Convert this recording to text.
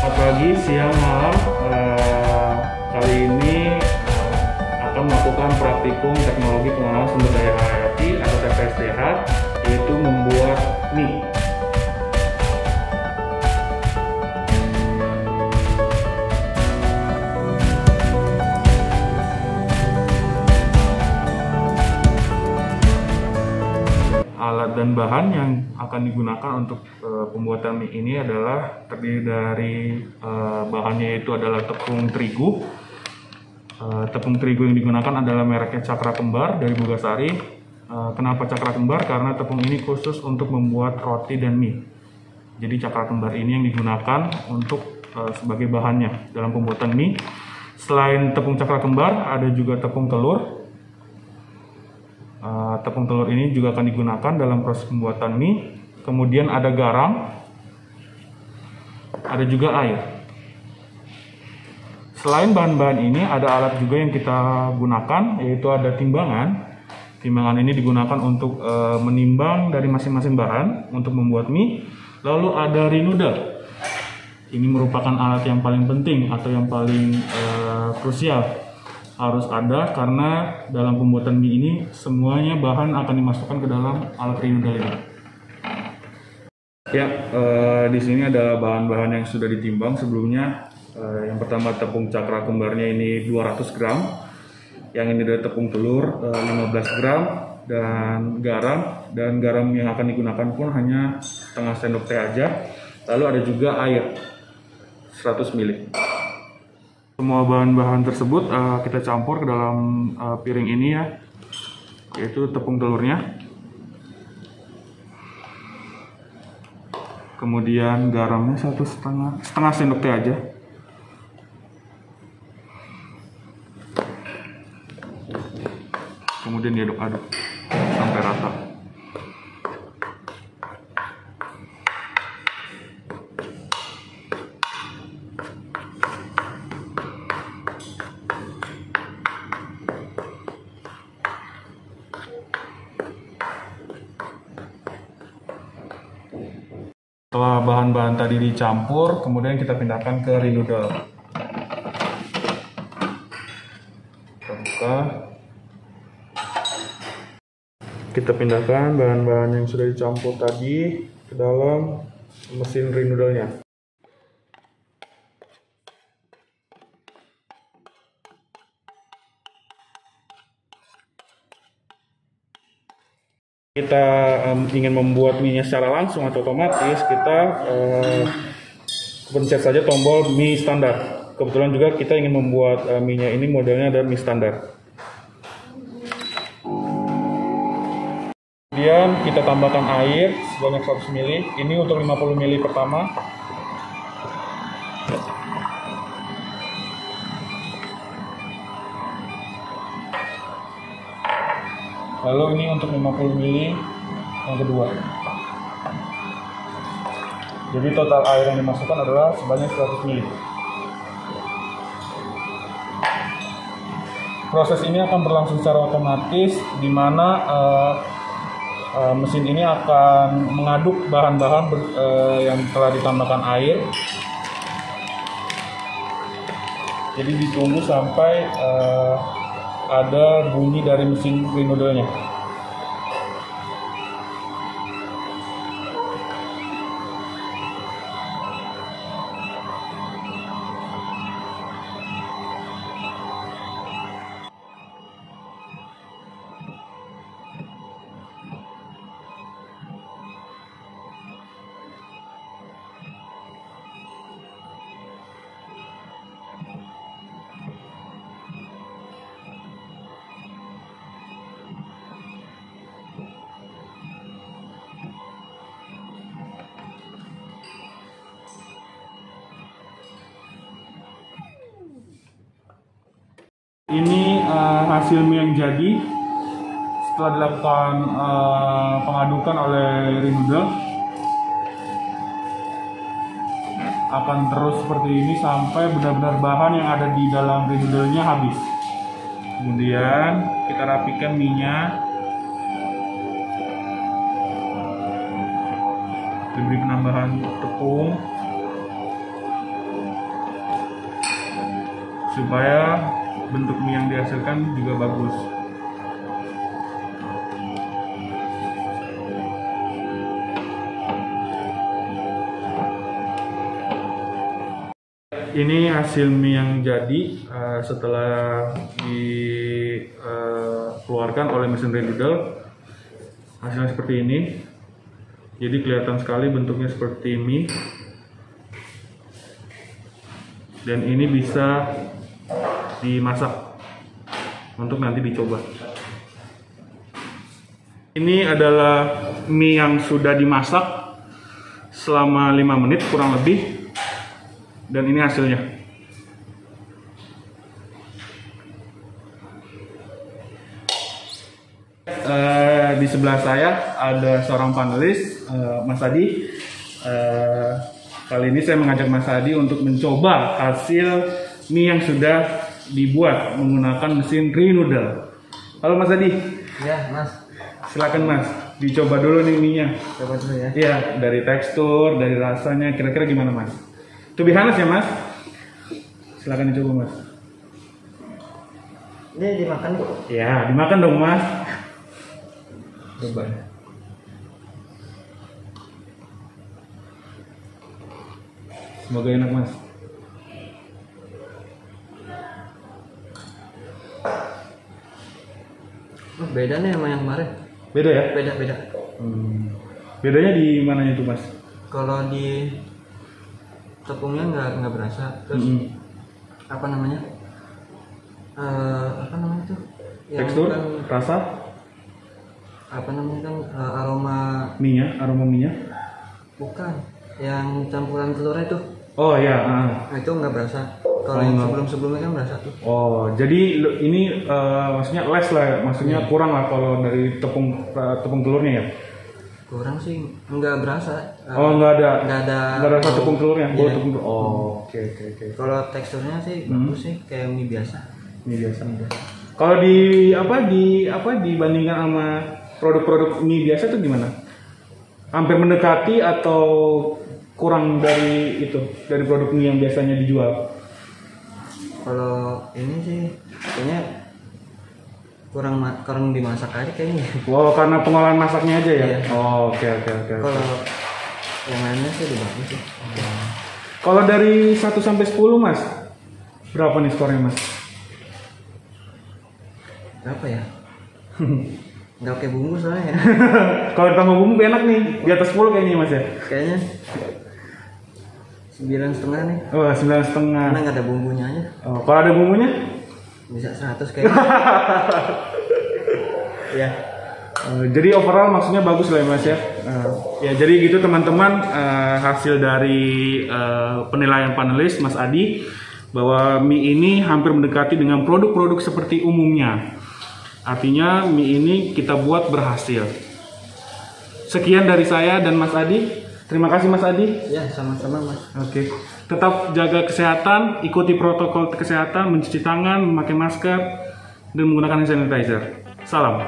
Selamat pagi, siang, malam. Kali ini akan melakukan praktikum teknologi pengelolaan sumber daya hayati atau TPSDH, yaitu membuat mie. Alat dan bahan yang akan digunakan untuk pembuatan mie ini adalah terdiri dari bahannya, yaitu adalah tepung terigu. Tepung terigu yang digunakan adalah mereknya Cakra Kembar dari Bugasari. Kenapa Cakra Kembar? Karena tepung ini khusus untuk membuat roti dan mie. Jadi Cakra Kembar ini yang digunakan untuk sebagai bahannya dalam pembuatan mie. Selain tepung Cakra Kembar, ada juga tepung telur. Tepung telur ini juga akan digunakan dalam proses pembuatan mie. Kemudian ada garam, ada juga air. Selain bahan-bahan ini, ada alat juga yang kita gunakan, yaitu ada timbangan. Timbangan ini digunakan untuk menimbang dari masing-masing bahan untuk membuat mie. Lalu ada rinudel. Ini merupakan alat yang paling penting atau yang paling krusial. Harus ada, karena dalam pembuatan mie ini semuanya bahan akan dimasukkan ke dalam alat rinudel ini. Ya, di sini ada bahan-bahan yang sudah ditimbang sebelumnya. Yang pertama tepung Cakra Kembarnya ini 200 gram. Yang ini ada tepung telur 15 gram dan garam. Dan garam yang akan digunakan pun hanya setengah sendok teh aja. Lalu ada juga air 100 ml. Semua bahan-bahan tersebut kita campur ke dalam piring ini ya, yaitu tepung telurnya, kemudian garamnya setengah sendok teh aja, kemudian diaduk-aduk sampai rata. Setelah bahan-bahan tadi dicampur, kemudian kita pindahkan ke rinudel. Kita buka. Kita pindahkan bahan-bahan yang sudah dicampur tadi ke dalam mesin rinudelnya. Kita ingin membuat mie-nya secara langsung atau otomatis, kita pencet saja tombol mie standar. Kebetulan juga kita ingin membuat mie-nya ini modelnya ada mie standar. Kemudian kita tambahkan air sebanyak 100 ml. Ini untuk 50 ml pertama. Lalu ini untuk 50 ml yang kedua. Jadi total air yang dimasukkan adalah sebanyak 100 ml. Proses ini akan berlangsung secara otomatis, di mana mesin ini akan mengaduk bahan-bahan yang telah ditambahkan air. Jadi ditunggu sampai ada bunyi dari mesin rinudelnya. Ini hasil mie yang jadi setelah dilakukan pengadukan oleh rinudel. Akan terus seperti ini sampai benar-benar bahan yang ada di dalam rinudelnya habis. Kemudian kita rapikan mie-nya, diberi penambahan tepung, supaya bentuk mie yang dihasilkan juga bagus. Ini hasil mie yang jadi setelah dikeluarkan oleh mesin Reenoodle. Hasilnya seperti ini. Jadi kelihatan sekali bentuknya seperti mie. Dan ini bisa dimasak untuk nanti dicoba. Ini adalah mie yang sudah dimasak selama 5 menit kurang lebih. Dan ini hasilnya. Di sebelah saya ada seorang panelis, Mas Adi. Kali ini saya mengajak Mas Adi untuk mencoba hasil mie yang sudah dibuat menggunakan mesin Reenoodle. Halo Mas Adi. Ya, Mas. Silakan Mas, dicoba dulu nih mie-nya. Coba dulu ya. Iya, dari tekstur, dari rasanya, kira-kira gimana Mas? To be honest ya Mas. Silakan dicoba Mas. Ini dimakan kok. Ya, dimakan dong Mas. Coba. Semoga enak Mas. Oh, beda nih sama yang kemarin. Beda ya? Beda. Bedanya di mananya itu Mas? Kalau di tepungnya nggak berasa. Terus apa namanya? Apa namanya tuh? Tekstur, rasa, apa namanya kan aroma aroma mie-nya. bukan yang campuran telurnya itu. Oh ya. Nah, itu nggak berasa. Kalau Oh, yang nggak. sebelum-sebelumnya kan berasa tuh. Oh, jadi ini maksudnya less lah, maksudnya kurang lah kalau dari tepung telurnya ya. Kurang sih nggak berasa. Oh, nggak ada rasa bau. tepung telurnya. Iya. Tepung telur. Oh, oke. Kalau teksturnya sih bagus sih, kayak mie biasa. Mie biasa. Kalau dibandingkan sama produk-produk mie biasa tuh gimana? Hampir mendekati atau kurang dari produk mie yang biasanya dijual? Kalau ini sih kayaknya kurang dimasak aja kayaknya. Wow, karena pengolahan masaknya aja ya? Iya. Oh, oke. Kalau yang lainnya sih udah bagus sih. Kalau dari 1 sampai 10 Mas, berapa nih skornya Mas? Berapa ya? Nggak pakai bumbu soalnya ya. Kalau ditambah bumbu enak nih, di atas 10 kayaknya Mas ya? Kayaknya 9,5 nih. Oh, 9,5. Karena nggak ada bumbunya aja. Oh, kalau ada bumbunya? Bisa 100 kayaknya. Ya. Jadi overall maksudnya bagus lah ya Mas ya. Ya jadi gitu teman-teman, hasil dari penilaian panelis Mas Adi bahwa mie ini hampir mendekati dengan produk-produk seperti umumnya. Artinya mie ini kita buat berhasil. Sekian dari saya dan Mas Adi. Terima kasih Mas Adi. Ya, sama-sama Mas. Oke. Tetap jaga kesehatan, ikuti protokol kesehatan, mencuci tangan, memakai masker, dan menggunakan hand sanitizer. Salam.